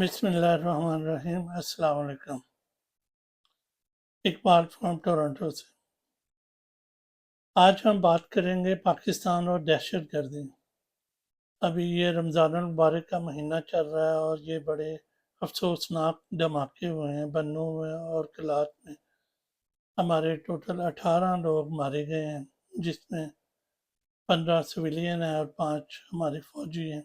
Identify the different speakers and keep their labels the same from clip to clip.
Speaker 1: بسم اللہ الرحمن الرحیم۔ السلام علیکم۔ اقبال فرام ٹورنٹو سے۔ آج ہم بات کریں گے پاکستان اور دہشت گردی۔ ابھی یہ رمضان المبارک کا مہینہ چل رہا ہے اور یہ بڑے افسوسناک دھماکے ہوئے ہیں بنوں میں اور کلات میں۔ ہمارے ٹوٹل 18 لوگ مارے گئے ہیں، جس میں 15 سویلین ہیں اور 5 ہمارے فوجی ہیں۔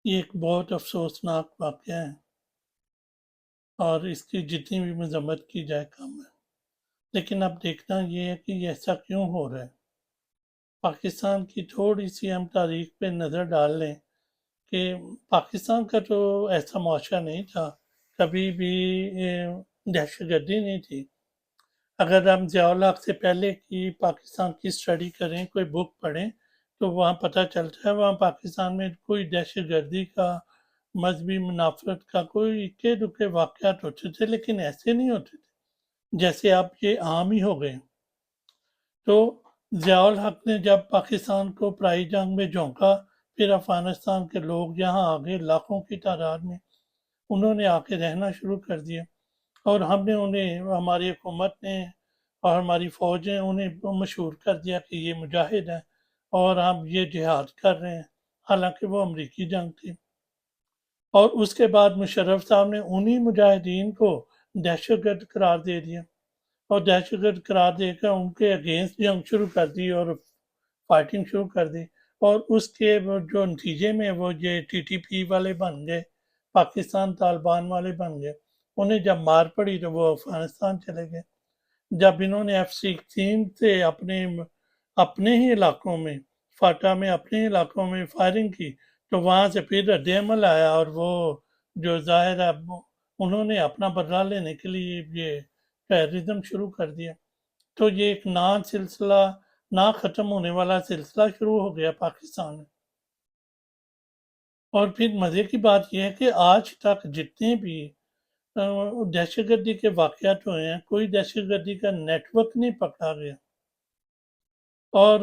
Speaker 1: یہ ایک بہت افسوسناک واقعہ ہے اور اس کی جتنی بھی مذمت کی جائے کم ہے۔ لیکن اب دیکھنا یہ ہے کہ یہ ایسا کیوں ہو رہا ہے۔ پاکستان کی تھوڑی سی ہم تاریخ پہ نظر ڈال لیں کہ پاکستان کا تو ایسا معاشرہ نہیں تھا، کبھی بھی دہشت گردی نہیں تھی۔ اگر ہم ضیاء الحق سے پہلے کی پاکستان کی اسٹڈی کریں، کوئی بک پڑھیں، تو وہاں پتہ چلتا ہے وہاں پاکستان میں کوئی دہشت گردی کا، مذہبی منافرت کا کوئی اکے دکے واقعات ہوتے تھے، لیکن ایسے نہیں ہوتے تھے جیسے اب یہ عام ہی ہو گئے۔ تو ضیاء الحق نے جب پاکستان کو پرائی جنگ میں جھونکا، پھر افغانستان کے لوگ یہاں آگے لاکھوں کی تعداد میں انہوں نے آ کے رہنا شروع کر دیا، اور ہم نے انہیں، ہماری حکومت نے اور ہماری فوج نے انہیں مشہور کر دیا کہ یہ مجاہد ہیں اور ہم یہ جہاد کر رہے ہیں، حالانکہ وہ امریکی جنگ تھی۔ اور اس کے بعد مشرف صاحب نے انہی مجاہدین کو دہشت گرد قرار دے دیا اور دہشت گرد قرار دے کر ان کے اگینسٹ جنگ شروع کر دی اور فائٹنگ شروع کر دی، اور اس کے جو نتیجے میں وہ یہ ٹی ٹی پی والے بن گئے، پاکستان طالبان والے بن گئے۔ انہیں جب مار پڑی تو وہ افغانستان چلے گئے۔ جب انہوں نے F-16 سے اپنے ہی علاقوں میں، فاٹا میں اپنے علاقوں میں فائرنگ کی، تو وہاں سے پھر رد عمل آیا، اور وہ جو ظاہر ہے انہوں نے اپنا بدلہ لینے کے لیے یہ ٹیررزم شروع کر دیا۔ تو یہ ایک نہ ختم ہونے والا سلسلہ شروع ہو گیا پاکستان میں۔ اور پھر مزے کی بات یہ ہے کہ آج تک جتنے بھی دہشت گردی کے واقعات ہوئے ہیں، کوئی دہشت گردی کا نیٹ ورک نہیں پکڑا گیا، اور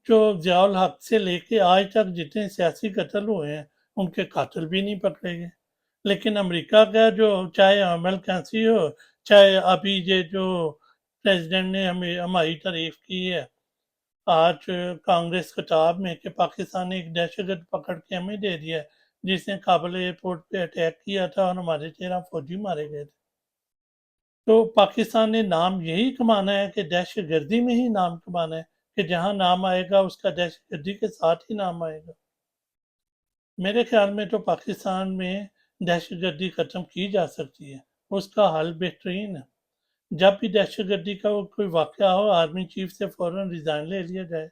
Speaker 1: جو ضیاء الحق سے لے کے آج تک جتنے سیاسی قتل ہوئے ہیں ان کے قاتل بھی نہیں پکڑے گئے۔ لیکن امریکہ کا جو چاہے عمل کینسی ہو، چاہے ابھی یہ جو پریزیڈنٹ نے ہماری تعریف کی ہے آج کانگریس خطاب میں کہ پاکستان نے ایک دہشت گرد پکڑ کے ہمیں دے دیا ہے جس نے کابل ایئرپورٹ پہ اٹیک کیا تھا اور ہمارے 13 فوجی مارے گئے تھے۔ تو پاکستان نے نام یہی کمانا ہے کہ دہشت گردی میں ہی نام کمانا ہے، کہ جہاں نام آئے گا اس کا دہشت گردی کے ساتھ ہی نام آئے گا۔ میرے خیال میں تو پاکستان میں دہشت گردی ختم کی جا سکتی ہے، اس کا حل بہترین ہے۔ جب بھی دہشت گردی کا کوئی واقعہ ہو، آرمی چیف سے فوراً ریزائن لے لیا جائے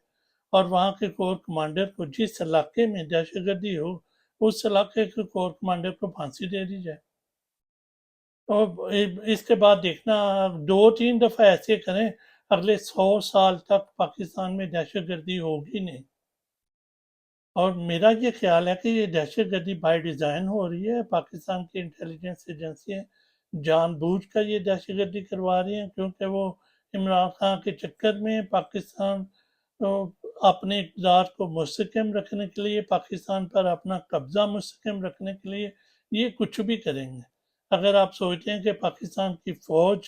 Speaker 1: اور وہاں کے کور کمانڈر کو جس علاقے میں دہشت گردی ہو اس علاقے کے کور کمانڈر کو پھانسی دے دی جائے۔ اور اس کے بعد دیکھنا 2-3 دفعہ ایسے کریں، اگلے 100 سال تک پاکستان میں دہشت گردی ہوگی نہیں۔ اور میرا یہ خیال ہے کہ یہ دہشت گردی بائی ڈیزائن ہو رہی ہے، پاکستان کی انٹیلیجنس ایجنسیاں جان بوجھ کر یہ دہشت گردی کروا رہی ہیں، کیونکہ وہ عمران خان کے چکر میں پاکستان اپنے اقتدار کو مستحکم رکھنے کے لیے، پاکستان پر اپنا قبضہ مستحکم رکھنے کے لیے یہ کچھ بھی کریں گے۔ اگر آپ سوچتے ہیں کہ پاکستان کی فوج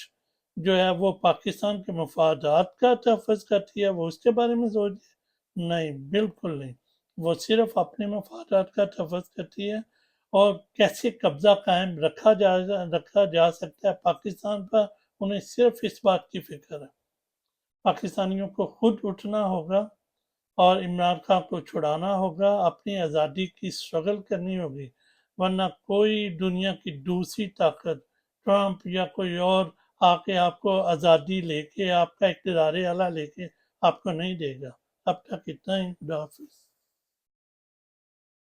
Speaker 1: جو ہے وہ پاکستان کے مفادات کا تحفظ کرتی ہے، وہ اس کے بارے میں سوچتے، نہیں، بالکل نہیں۔ وہ صرف اپنے مفادات کا تحفظ کرتی ہے، اور کیسے قبضہ قائم رکھا جا سکتا ہے پاکستان پر، انہیں صرف اس بات کی فکر ہے۔ پاکستانیوں کو خود اٹھنا ہوگا اور عمران خان کو چھڑانا ہوگا، اپنی آزادی کی اسٹرگل کرنی ہوگی، ورنہ کوئی دنیا کی دوسری طاقت، ٹرمپ یا کوئی اور، آ کے آپ کو آزادی لے کے، آپ کا اقتدار اعلیٰ لے کے آپ کو نہیں دے گا۔ اب تک اتنا ہی، خدا حافظ۔